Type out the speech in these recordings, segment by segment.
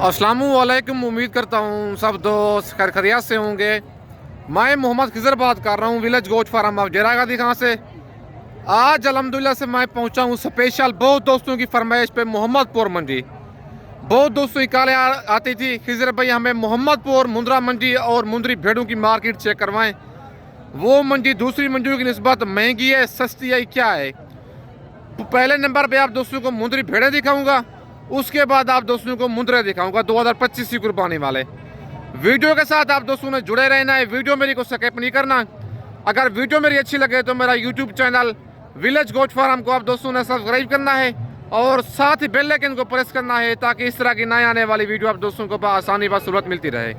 अस्सलामुअलैकुम। उम्मीद करता हूँ सब दोस्त खैरियत से होंगे। मैं मोहम्मद खिजर बात कर रहा हूँ, विलेज गोट फार्म ऑफ जेरागादी खां से। आज अल्हम्दुलिल्लाह से मैं पहुँचा हूँ स्पेशल बहुत दोस्तों की फरमाइश पे मोहम्मदपुर मंडी। बहुत दोस्तों की कॉलें आती थी, खिजर भाई हमें मोहम्मदपुर मुंद्रा मंडी और मुंद्री भेड़ों की मार्केट चेक करवाएं। वो मंडी दूसरी मंडियों की निस्बत महंगी है, सस्ती है, क्या है? पहले नंबर पे आप दोस्तों को मुंद्री भेड़े दिखाऊंगा, उसके बाद आप दोस्तों को मुंद्रे दिखाऊंगा 2025 की कुर्बानी वाले। वीडियो के साथ आप दोस्तों ने जुड़े रहना है, वीडियो मेरी को स्किप नहीं करना। अगर वीडियो मेरी अच्छी लगे तो मेरा YouTube channel village goat farm को आप दोस्तों ने सब्सक्राइब करना है और साथ ही बेल आइकन को प्रेस करना है, ताकि इस तरह की नए आने वाली वीडियो आप दोस्तों को आसानी व सहूलत मिलती रहे।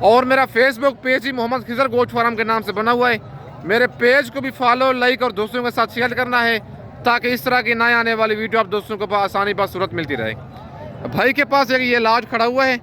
और मेरा फेसबुक पेज ही मोहम्मद खिजर गोट फार्म के नाम से बना हुआ है। मेरे पेज को भी फॉलो, लाइक और दोस्तों के साथ शेयर करना है, ताकि इस तरह की नए आने वाली वीडियो आप दोस्तों को आसानी व सूरत मिलती रहे। भाई के पास एक ये लाज खड़ा हुआ है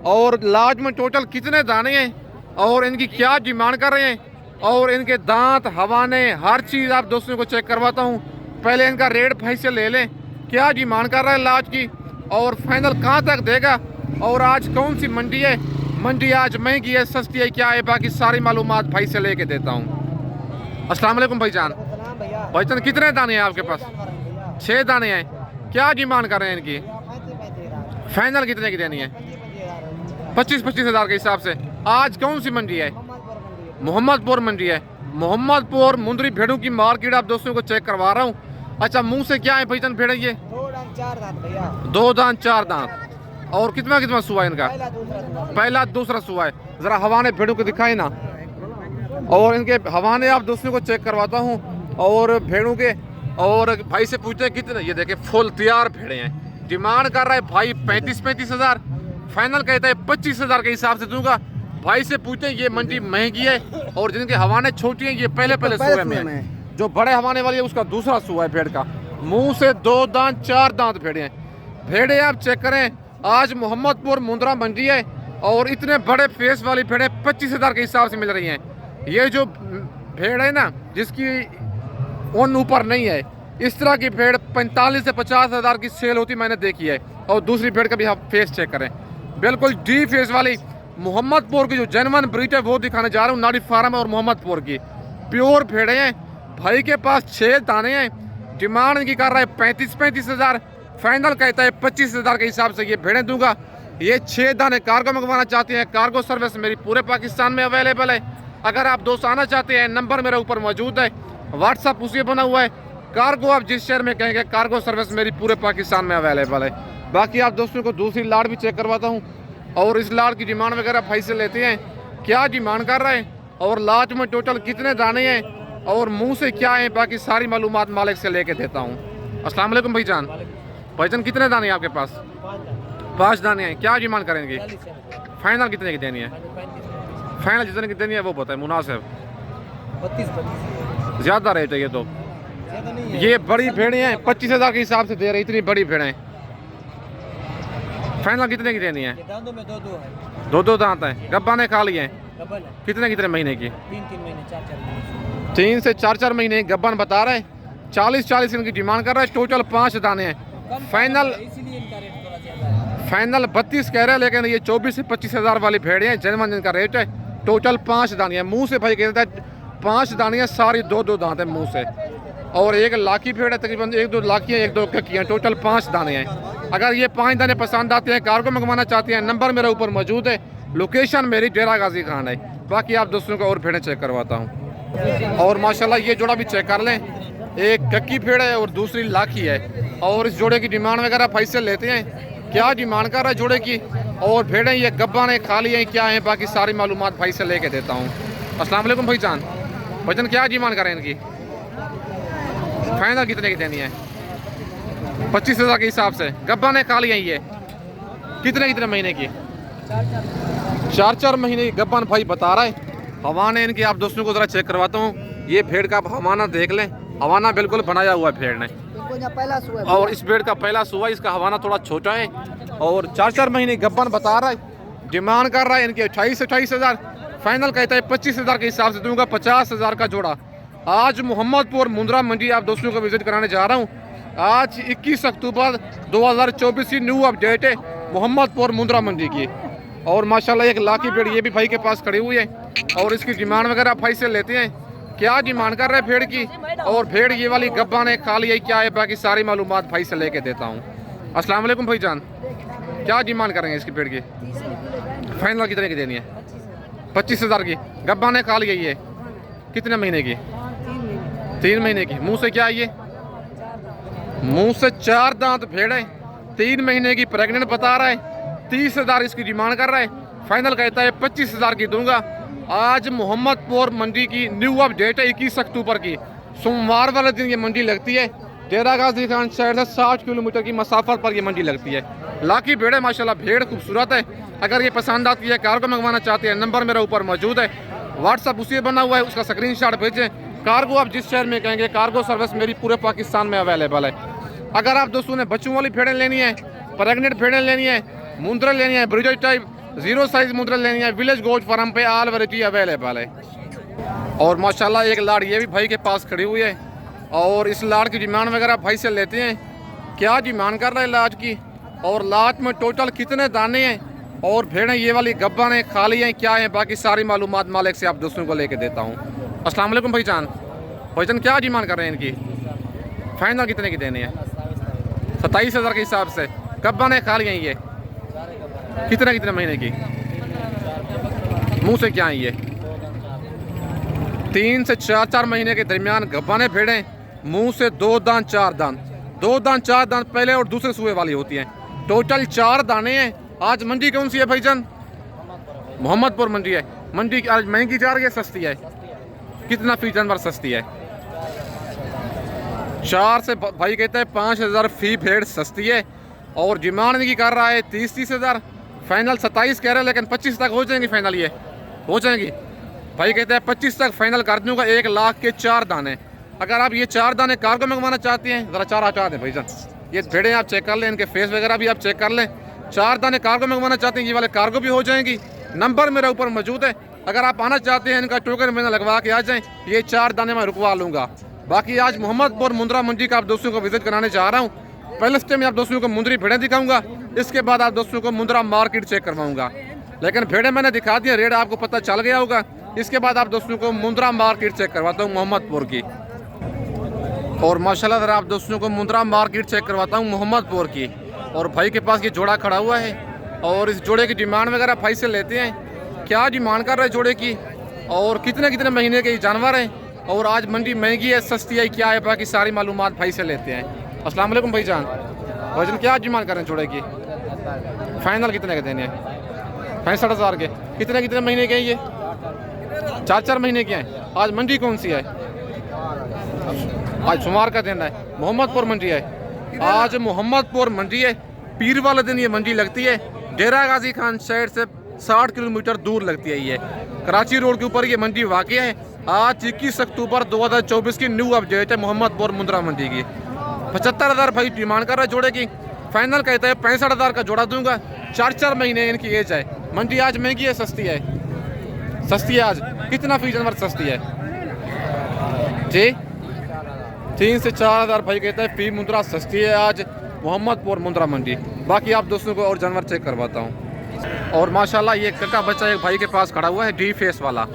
और लाज में टोटल कितने दाने हैं और इनकी क्या डिमांड कर रहे हैं और इनके दांत, हवाने, हर चीज़ आप दोस्तों को चेक करवाता हूँ। पहले इनका रेट भाई से ले लें, क्या डिमांड कर रहा है लाज की और फाइनल कहाँ तक देगा और आज कौन सी मंडी है, मंडी आज महंगी है, सस्ती है, क्या है, बाकी सारी मालूमात भाई से लेके देता हूँ। अस्सलाम वालेकुम भाईजान। भाईजान कितने दाने हैं आपके पास? 6 दाने हैं। क्या डिमांड कर रहे हैं इनकी? फाइनल कितने की देनी है? 25-25 हज़ार के हिसाब से। आज कौन सी मंडी है? मोहम्मदपुर मंडी है। मोहम्मदपुर मुंद्री भेड़ों की मार्केट आप दोस्तों को चेक करवा रहा हूँ। अच्छा, मुंह से क्या है भाईजान भेड़े ये? 2 दांत 4 दांत। और कितना कितना सुआ है इनका? पहला दूसरा सुआ है। जरा हवाने भेड़ों को दिखाए ना, और इनके हवाने आप दोस्तों को चेक करवाता हूँ और भेड़ों के। और भाई से पूछते हैं कितने, ये देखे फुल तैयार भेड़े हैं। डिमांड कर रहा है भाई 35-35 हज़ार, फाइनल कहता है 25 हज़ार के हिसाब से दूंगा। भाई से पूछते हैं, ये मंडी महंगी है और जिनके हवाने छोटी हैं ये पहले सुए में है। जो बड़े हवाने वाली है उसका दूसरा सुआ है भेड़ का। मुंह से 2 दांत 4 दांत भेड़े हैं। भेड़े आप चेक करें, आज मोहम्मदपुर मुंद्रा मंडी है और इतने बड़े फेस वाली भेड़े 25 हज़ार के हिसाब से मिल रही हैं। ये जो भेड़ है ना, जिसकी ऊन ऊपर नहीं है, इस तरह की भेड़ 45 से 50 हज़ार की सेल होती मैंने देखी है। और दूसरी भेड़ का भी आप फेस चेक करें, बिल्कुल डी फेस वाली मोहम्मदपुर की जो जेन्युइन ब्रीड है वो दिखाने जा रहा हूँ। नाड़ी फार्म और मोहम्मदपुर की प्योर भेड़े हैं। भाई के पास 6 दाने हैं। डिमांड इनकी कर रहा है 35-35 हज़ार, फाइनल कहता है 25 हज़ार के हिसाब से ये भेड़ें दूंगा। ये 6 दाने कार्गो मंगवाना चाहते हैं, कार्गो सर्विस मेरी पूरे पाकिस्तान में अवेलेबल है। अगर आप दोस्त आना चाहते हैं, नंबर मेरे ऊपर मौजूद है, व्हाट्सअप उसी बना हुआ है। कार्गो आप जिस शहर में कहेंगे, कार्गो सर्विस मेरी पूरे पाकिस्तान में अवेलेबल है। बाकी आप दोस्तों को दूसरी लाड़ भी चेक करवाता हूँ और इस लाड़ की डिमांड वगैरह भाई से लेते हैं, क्या डिमांड कर रहे हैं और लाट में टोटल कितने दाने हैं और मुंह से क्या है, बाकी सारी मालूमात मालिक से लेके देता हूँ। अस्सलाम वालेकुम भाईजान। भाईजान कितने दाने हैं आपके पास? 5 दाने हैं। क्या डिमांड करेंगे? फाइनल कितने की देनी है? फाइनल जितने की देनी है वो बताए मुनासिब। 32 ज़्यादा रेट है ये तो। ये बड़ी भेड़ें हैं, 25 हज़ार के हिसाब से दे रही, इतनी बड़ी भेड़ें। फाइनल कितने की देनी है? दांतों में 2-2 है। 2-2 दांत हैं। गब्बा ने खा लिए हैं। कितने महीने की? 3-3 महीने 4-4 महीने। 3 से 4-4 महीने गब्बन बता रहे हैं। 40-40 इनकी डिमांड कर रहा है। टोटल 5 दाने हैं। फाइनल इसीलिए इनका रेट थोड़ा ज्यादा है। फाइनल 32 कह रहे हैं, लेकिन ये 24 से 25 हज़ार वाली भेड़ें हैं, जेन्युइन इनका रेट है। टोटल 5 दाने हैं। मुँह से भाई कहता है 5 दाने हैं, सारी 2-2 दांत हैं मुँह से। और एक लाखी भेड़ है, तकरीबन 1-2 लाखी हैं, 1-2 कक्की हैं, टोटल 5 दाने हैं। अगर ये 5 दाने पसंद आते हैं, कार्गो मंगवाना चाहते हैं, नंबर मेरे ऊपर मौजूद है, लोकेशन मेरी डेरा गाजी खान है। बाकी आप दोस्तों को और भेड़ें चेक करवाता हूँ। और माशाल्लाह ये जोड़ा भी चेक कर लें, एक कक्की भेड़ है और दूसरी लाखी है। और इस जोड़े की डिमांड वगैरह भाई से लेते हैं, क्या डिमांड कर रहा है जोड़े की और भेड़ें ये गब्बा ने खा ली हैं, क्या है, बाकी सारी मालूमात भाई से लेके देता हूँ। अस्सलाम वालेकुम भाईजान। भाईजान क्या डिमांड करें इनकी? फाइनल कितने की देनी है? 25 हज़ार के हिसाब से। गब्बा ने खा लिया ये। कितने महीने की? 4-4 महीने की गब्बन भाई बता रहा है। हवाने इनकी आप दोस्तों को जरा चेक करवाता हूँ। ये भेड़ का हवाना देख लें, हवाना बिल्कुल बनाया हुआ है भेड़ ने। और इस भेड़ का पहला सुआ, इसका हवाना थोड़ा छोटा है और 4-4 महीने गब्बन बता रहा है। डिमांड कर रहा है इनके 28 हज़ार, फाइनल कहता है 25 हज़ार के हिसाब से दूंगा। 50 हज़ार का जोड़ा। आज मोहम्मदपुर मुंद्रा मंडी आप दोस्तों को विजिट कराने जा रहा हूँ। आज 21 अक्टूबर 2024 की न्यू अपडेट है। मोहम्मदपुर मुंद्रा मंडी की। और माशाल्लाह एक लाखी भेड़ ये भी भाई के पास खड़ी हुई है और इसकी डिमांड वगैरह भाई से लेते हैं। क्या डिमांड कर रहे हैं भेड़ की और भेड़ ये वाली गब्बा ने खा लिया क्या है, बाकी सारी मालूमात भाई से लेके देता हूँ। अस्सलाम वालेकुम भाईजान, क्या डिमांड करेंगे इसकी भेड़ की? फाइनल कितने की देनी है? 25,000 की। गब्बा ने खा लिया ये कितने महीने की? 3 महीने की। मुंह से क्या है ये? मुंह से 4 दांत भेड़ है, 3 महीने की, प्रेग्नेंट बता रहा है। 30,000 इसकी डिमांड कर रहा है, फाइनल कहता है 25,000 की दूंगा। आज मोहम्मदपुर मंडी की न्यू अपडेट है 21 अक्टूबर की, सोमवार वाले दिन ये मंडी लगती है। डेरा गाजी खान शहर से 60 किलोमीटर की मसाफत पर ये मंडी लगती है। लाकी भेड़ है माशाल्लाह, भेड़ खूबसूरत है। अगर ये पसंद आती है, कार्गो मंगवाना चाहते हैं, नंबर मेरा ऊपर मौजूद है, व्हाट्सअप उसी बना हुआ है, उसका स्क्रीनशॉट भेजें। कार्गो आप जिस शहर में कहेंगे, कार्गो सर्विस मेरी पूरे पाकिस्तान में अवेलेबल है। अगर आप दोस्तों ने बच्चों वाली भेड़ें लेनी है, प्रेगनेंट भेड़ें लेनी है, मुंद्रा लेनी है, ब्रिज टाइप 0 साइज मुंद्रा लेनी है, विलेज गोट फार्म पे ऑल वैरायटी अवेलेबल है। और माशाल्लाह एक लाड़ ये भी भाई के पास खड़ी हुई है और इस लाड़ की डिमांड वगैरह भाई से लेते हैं। क्या डिमांड कर रहे हैं लाज की और लाज में टोटल कितने दाने हैं और भेड़ें ये वाली गब्बा ने खा ली हैं क्या है, बाकी सारी मालूमात मालिक से आप दोस्तों को लेके देता हूँ। अस्सलाम वालेकुम भाईजान, भाईजान क्या डिमांड कर रहे हैं इनकी? फाइनल कितने की देनी है? 27,000 के हिसाब से। गब्बा ने खा लिया ये कितने महीने की? मुंह से क्या है ये? 3 से 4 महीने के दरमियान गब्बा ने भेड़ें, मुंह से 2 दांत 4 दांत, 2 दांत 4 दांत पहले और दूसरे सूए वाली होती हैं। टोटल 4 दाने हैं। आज मंडी कौन सी है भाईजान? मोहम्मदपुर मंडी है। मंडी आज महंगी जा रही है सस्ती है? कितना फी जानवर सस्ती है? 4 से भाई कहता है 5,000 फी भेड़ सस्ती है और डिमांड की कर रहा है 30,000। फाइनल 27 कह रहे हैं, लेकिन 25 तक हो जाएंगी। फाइनल ये हो जाएंगी। भाई कहते हैं 25 तक फाइनल कर दूंगा। 1 लाख के 4 दाने। अगर आप ये 4 दाने कार्गो मंगवाना चाहते हैं, ज़रा 4 हटा दें भाईजान। ये भेड़ें आप चेक कर लें, इनके फेस वगैरह भी आप चेक कर लें। 4 दाने कार्गो मंगवाना चाहते हैं, ये वाले कार्गो भी हो जाएंगी। नंबर मेरे ऊपर मौजूद है, अगर आप आना चाहते हैं इनका टोकन मैंने लगवा के आ जाएँ, ये 4 दाने मैं रुकवा लूँगा। बाकी आज मोहम्मदपुर मुंद्रा मंडी का आप दोस्तों को विजिट कराने जा रहा हूँ। पहले स्टेप में आप दोस्तों को मुंद्री भेड़ें दिखाऊंगा, इसके बाद आप दोस्तों को मुंद्रा मार्केट चेक करवाऊंगा। लेकिन भेड़ें मैंने दिखा दी, रेट आपको पता चल गया होगा। इसके बाद आप दोस्तों को मुंद्रा मार्केट चेक करवाता हूँ मोहम्मदपुर की। और माशाल्लाह ज़रा आप दोस्तों को मुंद्रा मार्केट चेक करवाता हूँ मोहम्मदपुर की। और भाई के पास ये जोड़ा खड़ा हुआ है और इस जोड़े की डिमांड वगैरह भाई से लेते हैं। क्या डिमांड कर रहे हैं जोड़े की और कितने महीने के जानवर हैं और आज मंडी महंगी है सस्ती है क्या है, बाकी सारी मालूमात भाई से लेते हैं। अस्सलाम वालेकुम भाईजान, भाईजान क्या डिमांड कर रहे हैं जोड़े की? फाइनल कितने के देने हैं? 65,000 के। कितने महीने के हैं ये? 4 महीने के हैं। आज मंडी कौन सी है? आज सोमवार का दिन है, मोहम्मदपुर मंडी है। आज मोहम्मदपुर मंडी है, पीर वाले दिन ये मंडी लगती है। डेरा गाजी खान शहर से 60 किलोमीटर दूर लगती है। ये कराची रोड के ऊपर ये मंडी वाक़ है। आज 21 अक्टूबर 2024 की न्यू अपडेट है मोहम्मदपुर मुंद्रा मंडी की। 75,000 भाई डिमांड कर रहा है जोड़े की। फाइनल कहता है 65,000 का जोड़ा दूंगा। 4 महीने इनकी एज है। मंडी आज महंगी है सस्ती है? सस्ती है आज। कितना फी जानवर सस्ती है जी? 3 से 4,000 भाई कहता है फी मुंद्रा सस्ती है आज मोहम्मदपुर मुंद्रा मंडी। बाकी आप दोस्तों को और जानवर चेक करवाता हूँ। और माशाल्लाह ये कक्का बच्चा एक भाई के पास खड़ा हुआ है, डी फेस वाला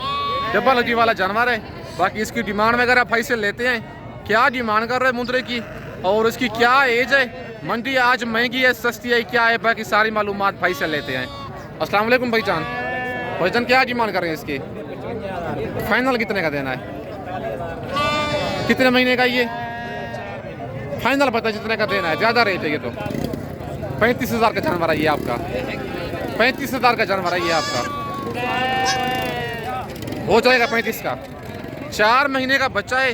डब्बा लगी वाला जानवर है। बाकी इसकी डिमांड वगैरह भाई से लेते हैं। क्या डिमांड कर रहे हैं मुंद्रे की और इसकी क्या एज है? मंडी आज महंगी है सस्ती है क्या है, बाकी सारी मालूमात भाई से लेते हैं। अस्सलाम वालेकुम भाईजान, भाईजान क्या डिमांड कर रहे हैं इसकी? फाइनल कितने का देना है? कितने महीने का ये? फाइनल पता जितने का देना है। ज़्यादा रेट है ये तो। 35,000 का जानवर है ये आपका। 35,000 का जानवर है ये आपका। हो जाएगा 35 का। 4 महीने का बच्चा है।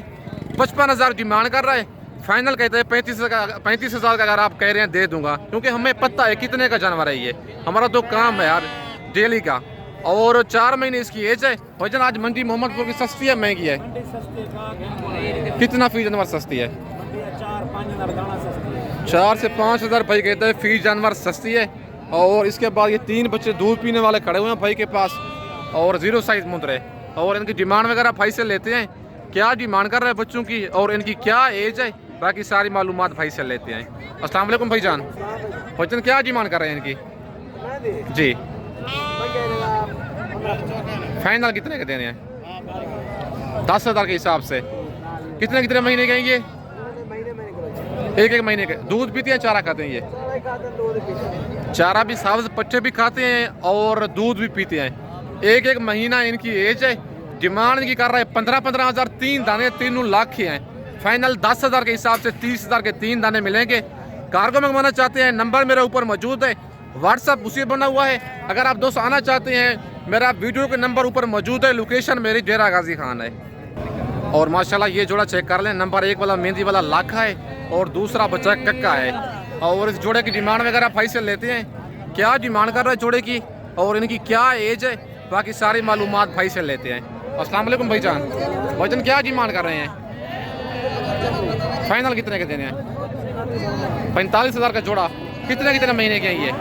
55,000 डिमांड कर रहा है। फाइनल कहते हैं 35,000 का अगर आप कह रहे हैं दे दूंगा, क्योंकि हमें पता है कितने का जानवर है ये। हमारा तो काम है यार डेली का। और 4 महीने इसकी एज है। भाईजान आज मंडी मोहम्मदपुर की सस्ती है महंगी है? कितना फी जानवर सस्ती है? 4 से 5,000 भाई कहते हैं फी जानवर सस्ती है। और इसके बाद ये 3 बच्चे दूध पीने वाले खड़े हुए हैं भाई के पास और 0 साइज मुंद्रे। और इनकी डिमांड वगैरह भाई से लेते हैं। क्या डिमांड कर रहे हैं बच्चों की और इनकी क्या एज है, बाकी सारी मालूमात भाई से लेते हैं। अस्सलाम वालेकुम भाईजान, भाईजान क्या डिमांड कर रहे हैं इनकी? जी फाइनल कितने के देने हैं? 10,000 के हिसाब से। कितने कितने महीने के हैं ये? एक एक महीने के। दूध पीते हैं, चारा खाते हैं ये? चारा भी, साबुत पट्टे भी खाते हैं और दूध भी पीते हैं। एक एक महीना इनकी एज है। डिमांड इनकी कर रहा है 15-15 हज़ार, 3 दाने 3 लाख के हैं। फाइनल 10,000 के हिसाब से 30,000 के 3 दाने मिलेंगे। कार्गो मंगवाना चाहते हैं, नंबर मेरे ऊपर मौजूद है, व्हाट्सअप उसी बना हुआ है। अगर आप दोस्त आना चाहते हैं, मेरा वीडियो के नंबर ऊपर मौजूद है, लोकेशन मेरी डेरा गाजी खान है। और माशाल्लाह ये जोड़ा चेक कर लें, नंबर 1 वाला मेहंदी वाला लाखा है और दूसरा बच्चा कक्का है। और इस जोड़े की डिमांड वगैरह भाई से लेते हैं, क्या डिमांड कर रहे हैं जोड़े की और इनकी क्या एज है, बाकी सारी मालूमात भाई से लेते हैं। अस्सलाम वालेकुम भाईजान। भाईजान क्या डिमांड कर रहे हैं? फाइनल कितने के देने हैं? 45,000 का जोड़ा। कितने कितने महीने के हैं ये?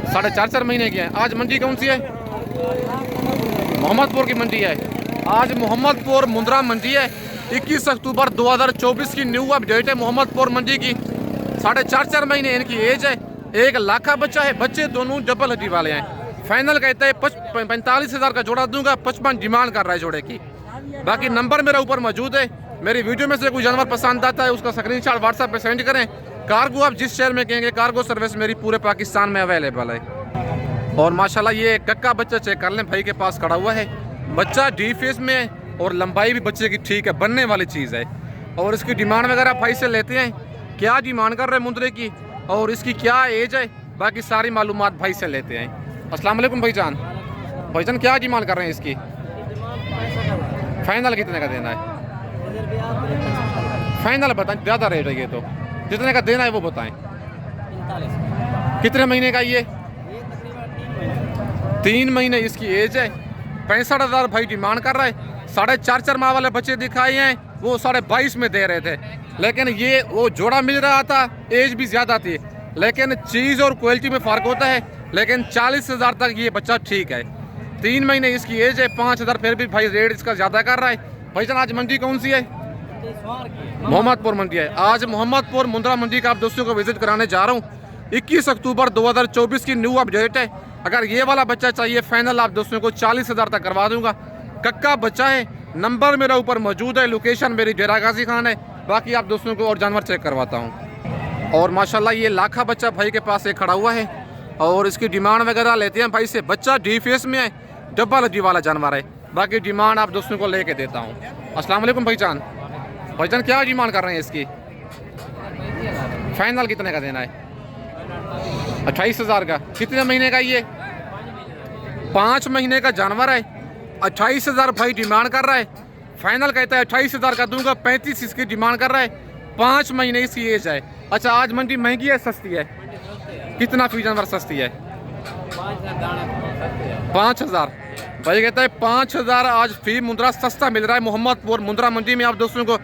4.5 महीने के हैं। आज मंडी कौन सी है? मोहम्मदपुर की मंडी है। आज मोहम्मदपुर मुंद्रा मंडी है। 21 अक्टूबर 2024 की न्यू अपडेट है मोहम्मदपुर मंडी की। 4.5 महीने इनकी एज है। 1 लाख का बच्चा है। बच्चे दोनों डबल हड्डी वाले हैं। फाइनल कहता है 45,000 का जोड़ा दूंगा, 55 डिमांड कर रहा है जोड़े की। बाकी नंबर मेरा ऊपर मौजूद है। मेरी वीडियो में से कोई जानवर पसंद आता है उसका स्क्रीनशॉट व्हाट्सएप पे सेंड करें। कार्गो आप जिस शहर में कहेंगे, कार्गो सर्विस मेरी पूरे पाकिस्तान में अवेलेबल है। और माशाल्लाह ये कक्का बच्चा चेक कर लें, भाई के पास खड़ा हुआ है। बच्चा डी फेस में है और लंबाई भी बच्चे की ठीक है, बनने वाली चीज़ है। और इसकी डिमांड वगैरह भाई से लेते हैं, क्या डिमांड कर रहे हैं मुंद्रे की और इसकी क्या एज है, बाकी सारी मालूमात भाई से लेते हैं। अस्सलाम वालेकुम भाईजान। भाईजान क्या डिमांड कर रहे हैं इसकी? फाइनल कितने का देना है? फाइनल बताएं, ज़्यादा रेट है ये तो। जितने का देना है वो बताएं। 45। कितने महीने का ये? 3 महीने इसकी एज है। 65,000 भाई डिमांड कर रहा है। 4.5 माह वाले बच्चे दिखाए हैं, वो 22.5 में दे रहे थे, लेकिन ये वो जोड़ा मिल रहा था, एज भी ज़्यादा थी, लेकिन चीज़ और क्वालिटी में फ़र्क होता है। लेकिन 40,000 तक ये बच्चा ठीक है। 3 महीने इसकी एज है। 5,000 फिर भी भाई रेट इसका ज़्यादा कर रहा है। भाईजान आज मंडी कौन सी है? मोहम्मदपुर मंडी है। आज मोहम्मदपुर मुंद्रा मंडी का आप दोस्तों को विजिट कराने जा रहा हूँ। 21 अक्टूबर 2024 की न्यू अपडेट है। अगर ये वाला बच्चा चाहिए, फाइनल आप दोस्तों को 40,000 तक करवा दूंगा। कक्का बच्चा है, नंबर मेरा ऊपर मौजूद है, लोकेशन मेरी डेरा गाजी खान है। बाकी आप दोस्तों को और जानवर चेक करवाता हूँ। और माशाल्लाह ये लाखा बच्चा भाई के पास एक खड़ा हुआ है और इसकी डिमांड वगैरह लेते हैं भाई से। बच्चा डी फेस में है, डबल हड्डी वाला जानवर है। बाकी डिमांड आप दोस्तों को लेके देता हूँ। अस्सलाम वालेकुम भाईजान। भाईजान क्या डिमांड कर रहे हैं इसकी? फाइनल कितने का देना है? 28,000 का। कितने महीने का ये? 5 महीने का जानवर है। 28,000 भाई डिमांड कर रहा है। फाइनल कहता है 28,000 का दूंगा, 35 इसकी डिमांड कर रहा है। 5 महीने इसकी एज है। अच्छा आज मंडी महंगी है सस्ती है? कितना फी जानवर सस्ती है? 5,000 भाई कहता है 5,000 आज फी मुंद्रा सस्ता मिल रहा है मोहम्मदपुर मुंद्रा मंडी में आप दोस्तों को।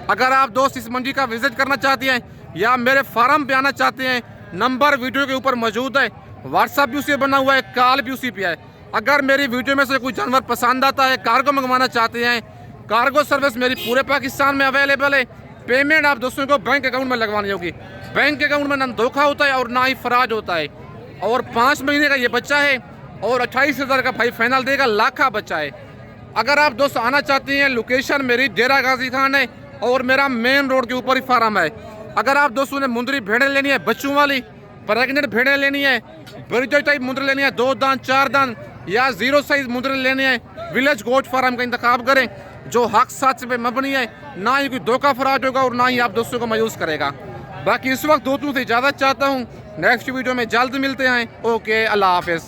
अगर आप दोस्त इस मंडी का विजिट करना चाहते हैं या मेरे फार्म पे आना चाहते हैं, नंबर वीडियो के ऊपर मौजूद है, व्हाट्सअप भी उसी बना हुआ है, कॉल भी उसी पे है। अगर मेरी वीडियो में से कोई जानवर पसंद आता है, कार्गो मंगवाना चाहते हैं, कार्गो सर्विस मेरी पूरे पाकिस्तान में अवेलेबल है। पेमेंट आप दोस्तों को बैंक अकाउंट में लगवानी होगी। बैंक अकाउंट में ना धोखा होता है और ना ही फराड होता है। और 5 महीने का ये बच्चा है और 28,000 का भाई फाइनल देगा, लाखा बच्चा है। अगर आप दोस्त आना चाहते हैं, लोकेशन मेरी डेरा गाजी खान है और मेरा मेन रोड के ऊपर ही फार्म है। अगर आप दोस्तों ने मुंदरी भेड़ें लेनी है, बच्चों वाली प्रेगनेंट भेड़ें लेनी है, ब्रिज टाइप मुंदरी लेनी है, 2 दांत 4 दांत या 0 साइज मुंदरी लेनी है, विलेज गोट फार्म का इंतखाब करें जो हक साथ पे मबनी है। ना ही कोई धोखा फराड होगा और ना ही आप दोस्तों को मायूस करेगा। बाकी इस वक्त दोस्तों से इजाज़त चाहता हूँ। नेक्स्ट वीडियो में जल्द मिलते हैं। ओके, अल्लाह हाफिज़।